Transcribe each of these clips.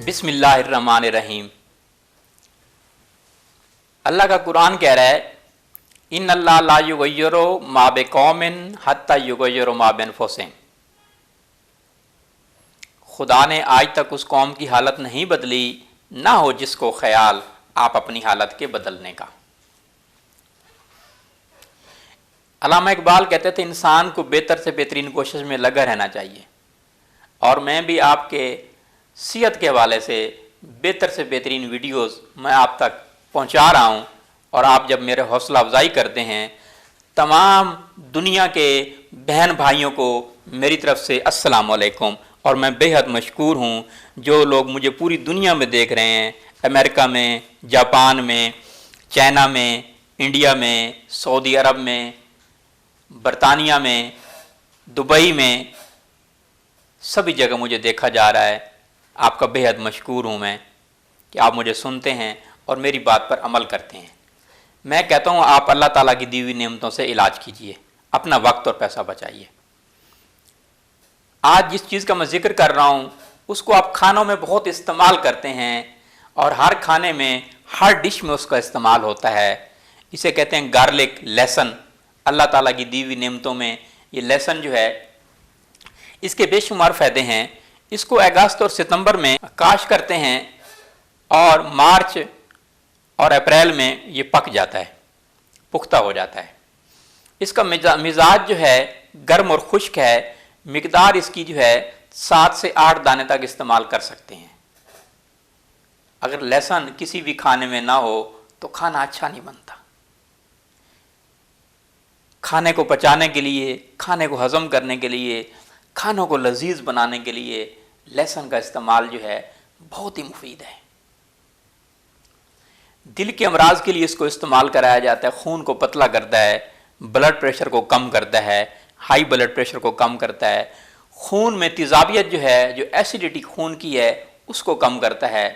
बिस्मिल्लाहिर्रहमानिर्रहीम। अल्लाह का कुरान कह रहा है, इन अल्लाह ला युगय्यिरु मा बिकौमिन हत्ता युगय्यिरु मा बिअनफुसिहिम। खुदा ने आज तक उस कौम की हालत नहीं बदली, ना हो जिसको ख्याल आप अपनी हालत के बदलने का। अल्लामा इकबाल कहते थे, इंसान को बेहतर से बेहतरीन कोशिश में लगा रहना चाहिए, और मैं भी आपके सेहत के हवाले से बेहतर से बेहतरीन वीडियोस मैं आप तक पहुंचा रहा हूं। और आप जब मेरे हौसला अफजाई करते हैं, तमाम दुनिया के बहन भाइयों को मेरी तरफ से अस्सलाम वालेकुम। और मैं बेहद मशकूर हूं जो लोग मुझे पूरी दुनिया में देख रहे हैं, अमेरिका में, जापान में, चाइना में, इंडिया में, सऊदी अरब में, बरतानिया में, दुबई में, सभी जगह मुझे देखा जा रहा है। आपका बेहद मशकूर हूँ मैं कि आप मुझे सुनते हैं और मेरी बात पर अमल करते हैं। मैं कहता हूँ, आप अल्लाह ताला की दी हुई नेमतों से इलाज कीजिए, अपना वक्त और पैसा बचाइए। आज जिस चीज़ का मैं जिक्र कर रहा हूँ उसको आप खानों में बहुत इस्तेमाल करते हैं, और हर खाने में, हर डिश में उसका इस्तेमाल होता है। इसे कहते हैं गार्लिक लहसुन। अल्लाह ताला की दी हुई नेमतों में ये लहसुन जो है, इसके बेशुमार फ़ायदे हैं। इसको अगस्त और सितंबर में काश करते हैं और मार्च और अप्रैल में ये पक जाता है, पुख्ता हो जाता है। इसका मिजाज जो है गर्म और खुश्क है। मिकदार इसकी जो है 7 से 8 दाने तक इस्तेमाल कर सकते हैं। अगर लहसुन किसी भी खाने में ना हो तो खाना अच्छा नहीं बनता। खाने को पचाने के लिए, खाने को हजम करने के लिए, खानों को लजीज बनाने के लिए लहसुन का इस्तेमाल जो है बहुत ही मुफीद है। दिल के अमराज के लिए इसको इस्तेमाल कराया जाता है। खून को पतला करता है, ब्लड प्रेशर को कम करता है, हाई ब्लड प्रेशर को कम करता है। खून में तेजाबियत जो है, जो एसिडिटी खून की है, उसको कम करता है।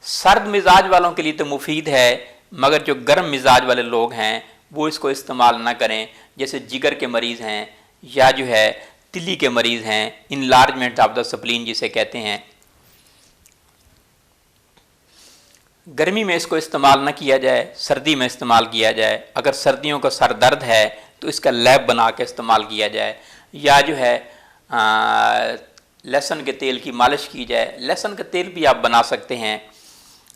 सर्द मिजाज वालों के लिए तो मुफीद है, मगर जो गर्म मिजाज वाले लोग हैं वो इसको इस्तेमाल ना करें। जैसे जिगर के मरीज़ हैं या जो है तिल्ली के मरीज़ हैं, इनलार्जमेंट ऑफ द स्प्लीन जिसे कहते हैं। गर्मी में इसको इस्तेमाल ना किया जाए, सर्दी में इस्तेमाल किया जाए। अगर सर्दियों का सर दर्द है तो इसका लैब बना के इस्तेमाल किया जाए, या जो है लहसुन के तेल की मालिश की जाए। लहसुन का तेल भी आप बना सकते हैं।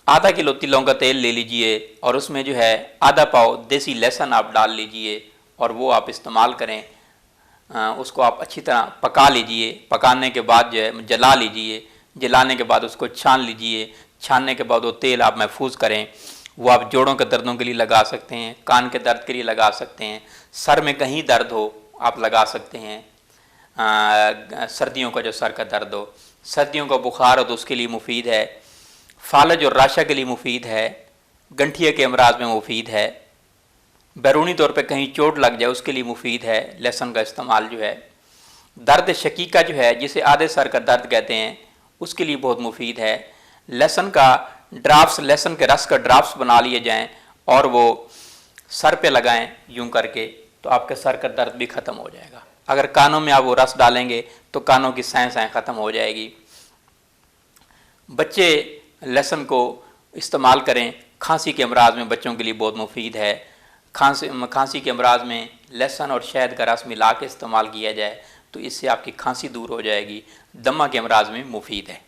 आधा किलो तिलों का तेल ले लीजिए और उसमें जो है आधा पाव देसी लहसुन आप डाल लीजिए और वो आप इस्तेमाल करें। उसको आप अच्छी तरह पका लीजिए। पकाने के बाद जो है जला लीजिए। जलाने के बाद उसको छान लीजिए। छानने के बाद वो तेल आप महफूज करें। वो आप जोड़ों के दर्दों के लिए लगा सकते हैं, कान के दर्द के लिए लगा सकते हैं, सर में कहीं दर्द हो आप लगा सकते हैं। सर्दियों का जो सर का दर्द हो, सर्दियों का बुखार हो तो उसके लिए मुफीद है। फालज और राशा के लिए मुफीद है। गंठिया के अमराज में मुफीद है। बैरूनी तौर पे कहीं चोट लग जाए उसके लिए मुफीद है लहसुन का इस्तेमाल जो है। दर्द शकीका जो है, जिसे आधे सर का दर्द कहते हैं, उसके लिए बहुत मुफीद है। लहसुन का ड्राफ्ट्स, लहसुन के रस का ड्राफ्ट्स बना लिए जाएं और वो सर पे लगाएं यूं करके, तो आपके सर का दर्द भी ख़त्म हो जाएगा। अगर कानों में आप वो रस डालेंगे तो कानों की सैं ख़त्म हो जाएगी। बच्चे लहसुन को इस्तेमाल करें। खांसी के अमराज में बच्चों के लिए बहुत मुफीद है। खांसी के अमराज में लहसुन और शहद का रस मिला के इस्तेमाल किया जाए तो इससे आपकी खांसी दूर हो जाएगी। दमा के अमराज में मुफीद है।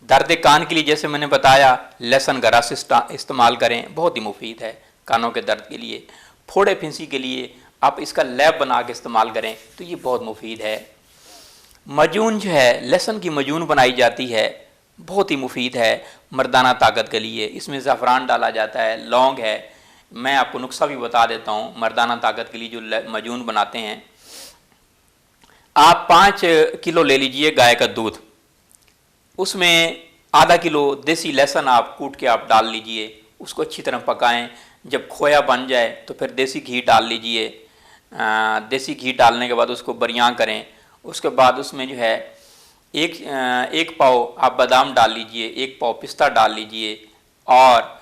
दर्द कान के लिए जैसे मैंने बताया लहसुन का रस इस्तेमाल करें, बहुत ही मुफीद है कानों के दर्द के लिए। फोड़े फिंसी के लिए आप इसका लैब बना के इस्तेमाल करें तो ये बहुत मुफीद है। मजून जो है, लहसुन की मजून बनाई जाती है, बहुत ही मुफीद है मर्दाना ताकत के लिए। इसमें ज़ाफ़रान डाला जाता है, लौंग है। मैं आपको नुस्खा भी बता देता हूँ मर्दाना ताकत के लिए जो मजून बनाते हैं। आप 5 किलो ले लीजिए गाय का दूध, उसमें आधा किलो देसी लहसुन आप कूट के आप डाल लीजिए। उसको अच्छी तरह पकाएं। जब खोया बन जाए तो फिर देसी घी डाल लीजिए। देसी घी डालने के बाद उसको बरियां करें। उसके बाद उसमें जो है एक पाव आप बादाम डाल लीजिए, 1 पाव पिस्ता डाल लीजिए, और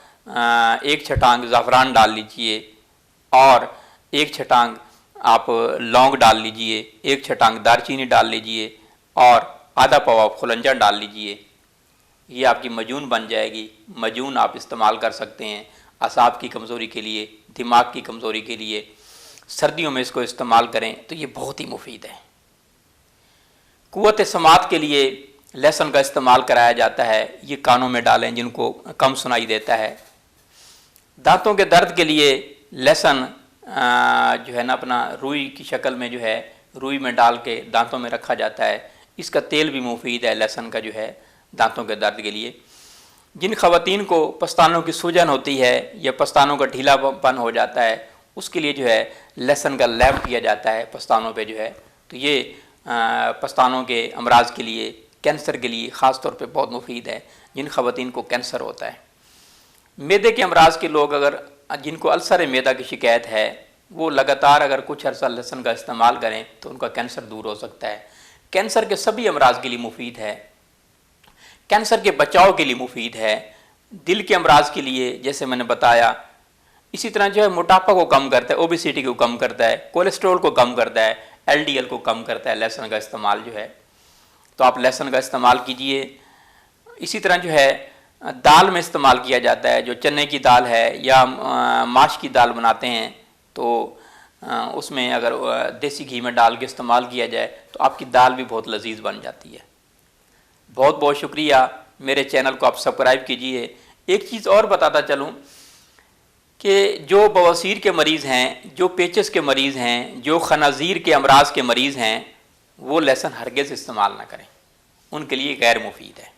1 छटांग ज़ाफ़रान डाल लीजिए, और 1 छटांग आप लौंग डाल लीजिए, 1 छटांग दालचीनी डाल लीजिए, और आधा पाव आप खुलंजा डाल लीजिए। ये आपकी मजून बन जाएगी। मजून आप इस्तेमाल कर सकते हैं असाब की कमज़ोरी के लिए, दिमाग की कमज़ोरी के लिए। सर्दियों में इसको इस्तेमाल करें तो ये बहुत ही मुफीद है। क़ुव्वत समात के लिए लहसुन का इस्तेमाल कराया जाता है। ये कानों में डालें जिनको कम सुनाई देता है। दांतों के दर्द के लिए लहसुन जो है ना अपना रुई की शक्ल में जो है रुई में डाल के दांतों में रखा जाता है। इसका तेल भी मुफीद है लहसुन का जो है दांतों के दर्द के लिए। जिन ख़वातीन को पस्तानों की सूजन होती है या पस्तानों का ढीलापन हो जाता है उसके लिए जो है लहसुन का लेप किया जाता है पस्तानों पे जो है। तो ये पस्तानों के अमराज के लिए, कैंसर के लिए ख़ास तौर पे बहुत मुफीद है जिन ख़वातीन को कैंसर होता है। मैदे के अमराज के लोग अगर जिनको अल्सर मैदा की शिकायत है वो लगातार अगर कुछ अर्सा लहसुन का इस्तेमाल करें तो उनका कैंसर दूर हो सकता है। कैंसर के सभी अमराज के लिए मुफीद है। कैंसर के बचाव के लिए मुफीद है। दिल के अमराज के लिए जैसे मैंने बताया। इसी तरह जो है मोटापा को कम करता है, ओबेसिटी को कम करता है, कोलेस्ट्रॉल को कम करता है, LDL को कम करता है लहसुन का इस्तेमाल जो है। तो आप लहसुन का इस्तेमाल कीजिए। इसी तरह जो है दाल में इस्तेमाल किया जाता है। जो चने की दाल है या माश की दाल बनाते हैं तो उसमें अगर देसी घी में डाल के इस्तेमाल किया जाए तो आपकी दाल भी बहुत लजीज बन जाती है। बहुत बहुत शुक्रिया। मेरे चैनल को आप सब्सक्राइब कीजिए। एक चीज़ और बताता चलूँ कि जो बवासीर के मरीज़ हैं, जो पेचस के मरीज़ हैं, जो खनाजीर के अमराज के मरीज़ हैं वो लहसुन हरगिज़ इस्तेमाल ना करें, उनके लिए गैर मुफीद है।